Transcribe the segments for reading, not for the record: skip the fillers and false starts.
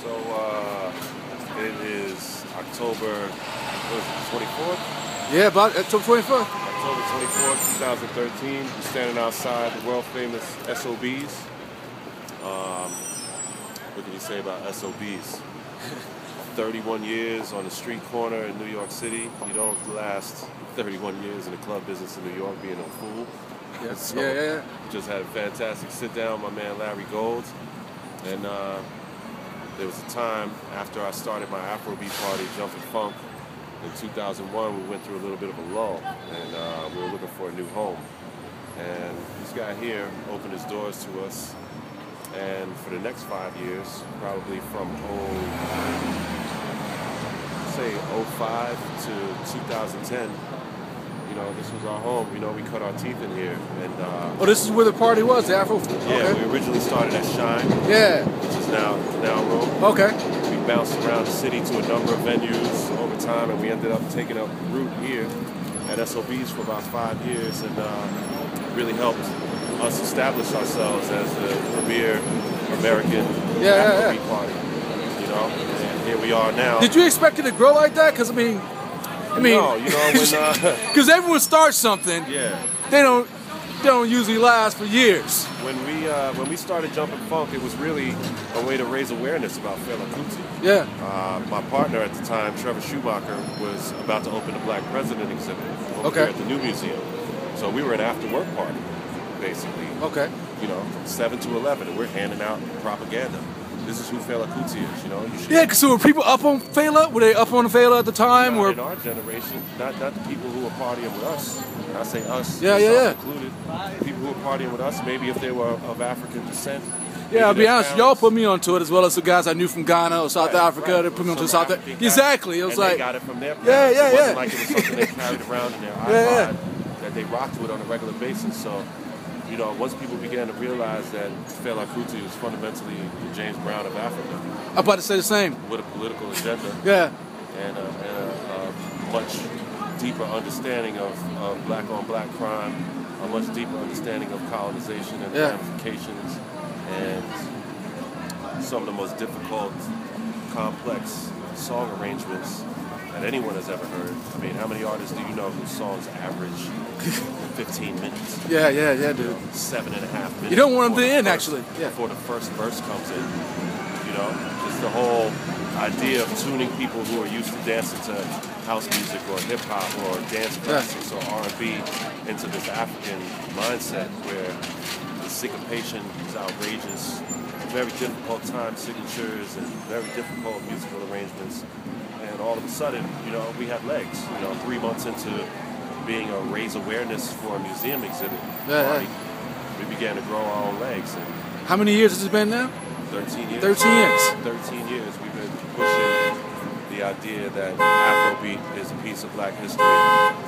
So it is October, what is it, 24th? Yeah, about October 24th. October 24th, 2013. We're standing outside the world famous SOBs. What can you say about SOBs? 31 years on the street corner in New York City. You don't last 31 years in the club business in New York being a fool. Yeah. So Yeah. Just had a fantastic sit down with my man Larry Gold. And there was a time after I started my Afrobeat party, Jumpin' Funk, in 2001, we went through a little bit of a lull, and we were looking for a new home. And this guy here opened his doors to us, and for the next 5 years, probably from 05 to 2010, you know, this was our home. You know, we cut our teeth in here, and Oh, this is where the party was, the Afro. yeah, Okay. we originally started at Shine, Yeah. which is now Canal Room. Okay. We bounced around the city to a number of venues over time, and we ended up taking a route here at SOBs for about 5 years, and really helped us establish ourselves as the premier American Afrobeat party. You know, and here we are now. Did you expect it to grow like that? Because I mean, no, you know, when because everyone starts something, yeah. they don't usually last for years. When we started Jumpin' Funk, it was really a way to raise awareness about Fela Kuti. Yeah. My partner at the time, Trevor Schumacher, was about to open the Black President exhibit over here at the New Museum. So we were an after-work party, basically. Okay. You know, from 7 to 11, and we're handing out propaganda. This is who Fela Kuti is, you know. You should, Yeah, because so were people up on Fela? Were they up on Fela at the time? Or in our generation, not the people who were partying with us. And I say us, Yeah. included. People who were partying with us, maybe if they were of African descent. Yeah, I'll maybe be their honest, y'all parents- put me onto it as well as the guys I knew from Ghana or South Africa. Right. They put me onto Some South Africa. African guys, Exactly. It was and like, they got it from their parents. Yeah. It wasn't like it was something they carried around in their iPod Yeah. that they rocked with on a regular basis. So, you know, once people began to realize that Fela Kuti was fundamentally the James Brown of Africa, I'm about to say the same. with a political agenda Yeah. and a much deeper understanding of black-on-black crime, a much deeper understanding of colonization and ramifications, and some of the most difficult, complex song arrangements that anyone has ever heard. I mean, how many artists do you know whose songs average 15 minutes? Yeah, dude. 7.5 minutes. You don't want them before to the end, first- actually. Yeah. Before the first verse comes in. You know, just the whole idea of tuning people who are used to dancing to house music or hip hop or dance classics or R&B into this African mindset where the syncopation is outrageous, very difficult time signatures and very difficult musical arrangements. And all of a sudden, you know, we have legs. You know, 3 months into being a raise awareness for a museum exhibit party, we began to grow our own legs. And How many years has it been now? 13 years. 13 years. 13 years we've been pushing the idea that Afrobeat is a piece of black history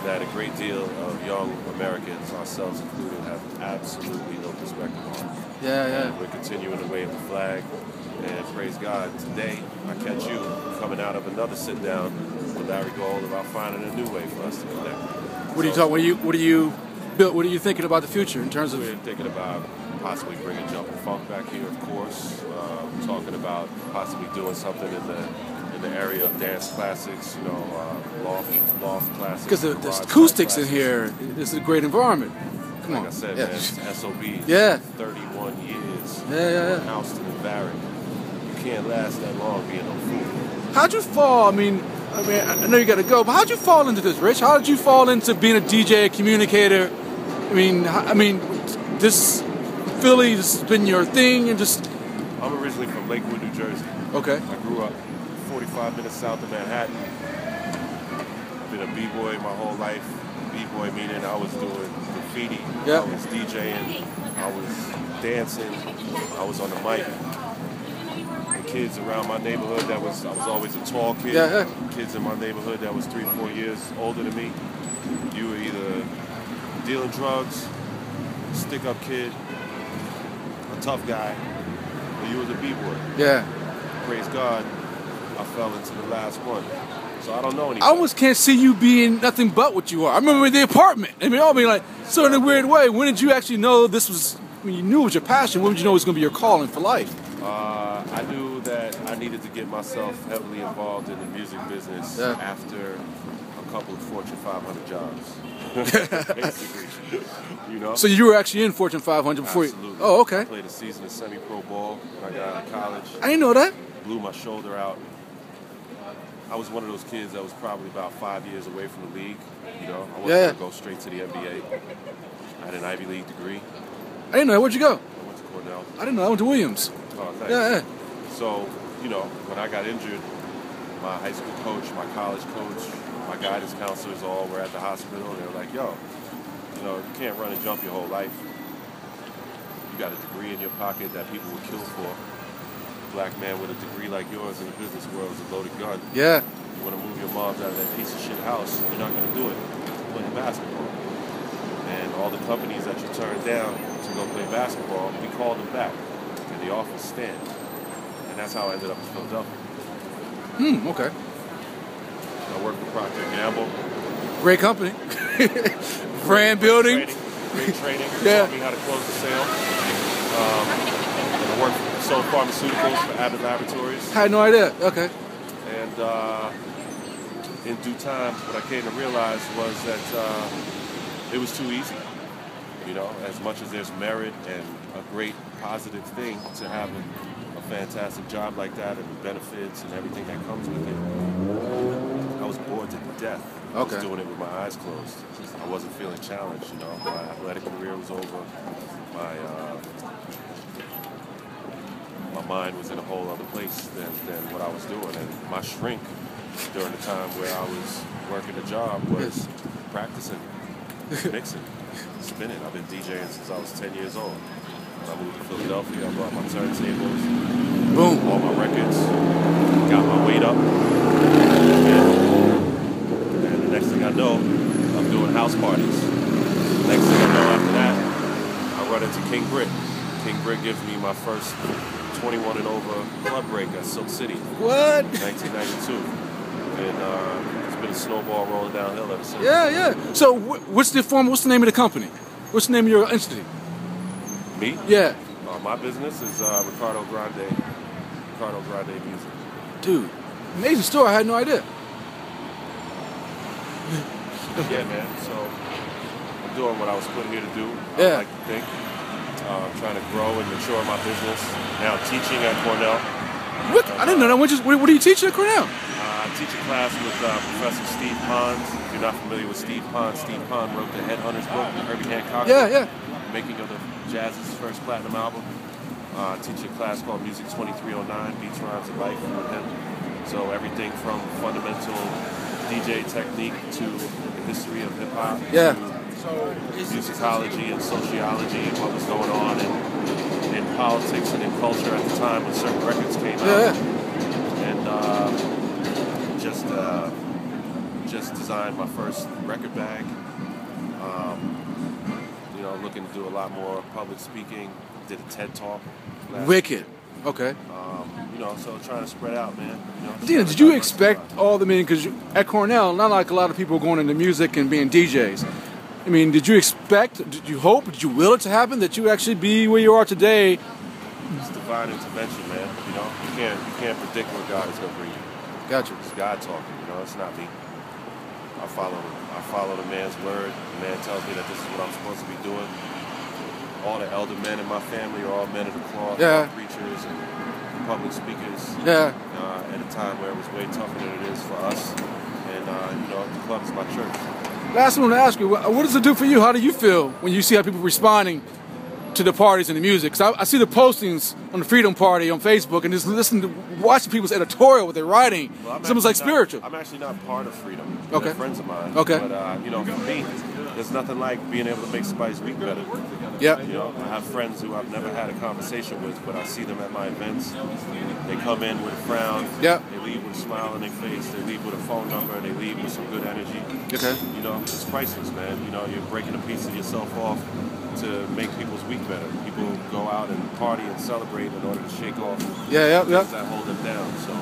that a great deal of young Americans, ourselves included, have absolutely no perspective on. Yeah. We're continuing to wave the flag, and praise God, today I catch you coming out of another sit down with Larry Gold about finding a new way for us to connect. What are you talking? What are you thinking about the future in terms of? We're thinking about possibly bringing Jumpin' Funk back here, of course. Talking about possibly doing something in the area of dance classics, you know, loft classics. Because the garage acoustics in classics. here is a great environment. Come Like on. I said, Yeah. man, it's SOB. Yeah. 31 years. Yeah. From Houston and Barrett. You can't last that long being a fool. How'd you fall? I mean, I know you got to go, but how'd you fall into this, Rich? How did you fall into being a DJ, a communicator? I mean, this Philly, this has been your thing, and just. I'm originally from Lakewood, New Jersey. Okay. I grew up 45 minutes south of Manhattan. I've been a b-boy my whole life. B-boy meaning I was doing graffiti, Yeah. I was DJing, I was dancing, I was on the mic. And kids around my neighborhood I was always a tall kid. Yeah. Kids in my neighborhood that was 3-4 years older than me. You were either dealing drugs, stick-up kid, a tough guy, or you was a b-boy. Yeah. Praise God, I fell into the last one. So I don't know anything. I almost can't see you being nothing but what you are. I remember in the apartment. I mean, I'll be like, so in a weird way, when did you actually know this was, when you knew it was your passion, when did you know it was going to be your calling for life? I knew that I needed to get myself heavily involved in the music business after a couple of Fortune 500 jobs. Basically, you know. So you were actually in Fortune 500 before Absolutely. you... Oh, okay. I played a season of semi-pro ball when I got out of college. I didn't know that. Blew my shoulder out. I was one of those kids that was probably about 5 years away from the league. You know, I wasn't going to go straight to the NBA. I had an Ivy League degree. I didn't know that. Where'd you go? I went to Cornell. I didn't know. I went to Williams. Oh, thanks. Yeah. So, you know, when I got injured, my high school coach, my college coach, my guidance counselors all were at the hospital. They were like, yo, you know, you can't run and jump your whole life. You got a degree in your pocket that people would kill for. A black man with a degree like yours in the business world is a loaded gun. Yeah. You want to move your moms out of that piece of shit house, you're not going to do it. You're playing basketball. And all the companies that you turned down to go play basketball, we called them back. And the offers stand. And that's how I ended up in Philadelphia. Okay. I worked for Procter & Gamble. Great company. Brand building. Great training. Yeah. Taught me how to close the sale. I worked for sold pharmaceuticals for Abbott Laboratories. I had no idea. Okay. And in due time, what I came to realize was that it was too easy. You know, as much as there's merit and a great positive thing to have a fantastic job like that and the benefits and everything that comes with it, I was bored to death. I was doing it with my eyes closed. I wasn't feeling challenged, you know. My athletic career was over. My mind was in a whole other place than what I was doing. And my shrink during the time where I was working a job was practicing, mixing, spinning. I've been DJing since I was 10 years old. When I moved to Philadelphia, I brought my turntables, boom, all my records, got my weight up, and the next thing I know, I'm doing house parties. Next thing I know after that, I run into King Britt. King Britt gives me my first 21 and over club break at Silk City. What? 1992. And it's been a snowball rolling downhill ever since. Yeah. So what's the name of the company? What's the name of your entity? Me? Yeah. My business is Ricardo Grande Music. Dude, amazing story. I had no idea. Yeah, man. So I'm doing what I was put here to do. I like to think. I'm trying to grow and mature my business. Now teaching at Cornell. What? I didn't know that. What are you teaching at Cornell? I teach a class with Professor Steve Pons. If you're not familiar with Steve Pons wrote the Headhunters book, Herbie Hancock. Yeah. Making of the Jazz's first platinum album. I teach a class called Music 2309, Beats, Rhymes, and Life with him. So everything from fundamental DJ technique to the history of hip hop. Yeah. Musicology and sociology, what was going on in politics and in culture at the time when certain records came out. And just designed my first record bag. You know, looking to do a lot more public speaking. Did a TED Talk. Wicked. Okay. You know, so trying to spread out, man. You know, Dina, did you expect all the because at Cornell, not like a lot of people going into music and being DJs. I mean, did you expect, did you hope, did you will it to happen that you actually be where you are today? It's divine intervention, man. You know, you can't predict where God is going to bring you. Gotcha. It's God talking. You know, it's not me. I follow the man's word. The man tells me that this is what I'm supposed to be doing. All the elder men in my family are all men of the cloth, all preachers and public speakers. Yeah. At a time where it was way tougher than it is for us. And you know, the club is my church. Last one to ask you, what does it do for you? How do you feel when you see how people responding to the parties and the music? Because I see the postings on the Freedom Party on Facebook and just watching people's editorial, what they're writing. Well, it's almost like spiritual. I'm actually not part of Freedom. Okay. They're friends of mine. Okay. But, you know, for me, there's nothing like being able to make somebody's week better. Yeah. You know, I have friends who I've never had a conversation with, but I see them at my events. They come in with a frown. Yeah. They leave with a smile on their face. They leave with a phone number. They leave with some good energy. Okay. You know, it's priceless, man. You know, you're breaking a piece of yourself off to make people's week better. People go out and party and celebrate in order to shake off things that hold them down. So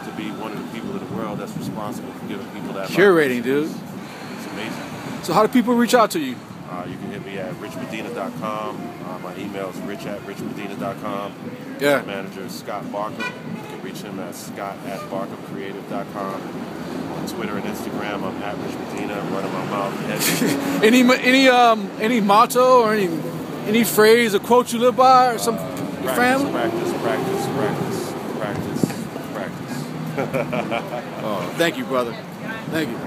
to be one of the people in the world that's responsible for giving people that curating, dude. It's amazing. So how do people reach out to you? You can hit me at richmedina.com. My email is rich@richmedina.com. Yeah. My manager is Scott Barker. You can reach him at scott@barkercreative.com. On Twitter and Instagram, I'm at Rich Medina. I'm running my mouth. Any motto or any phrase or quote you live by or some your family? Practice. Oh, thank you, brother. Thank you.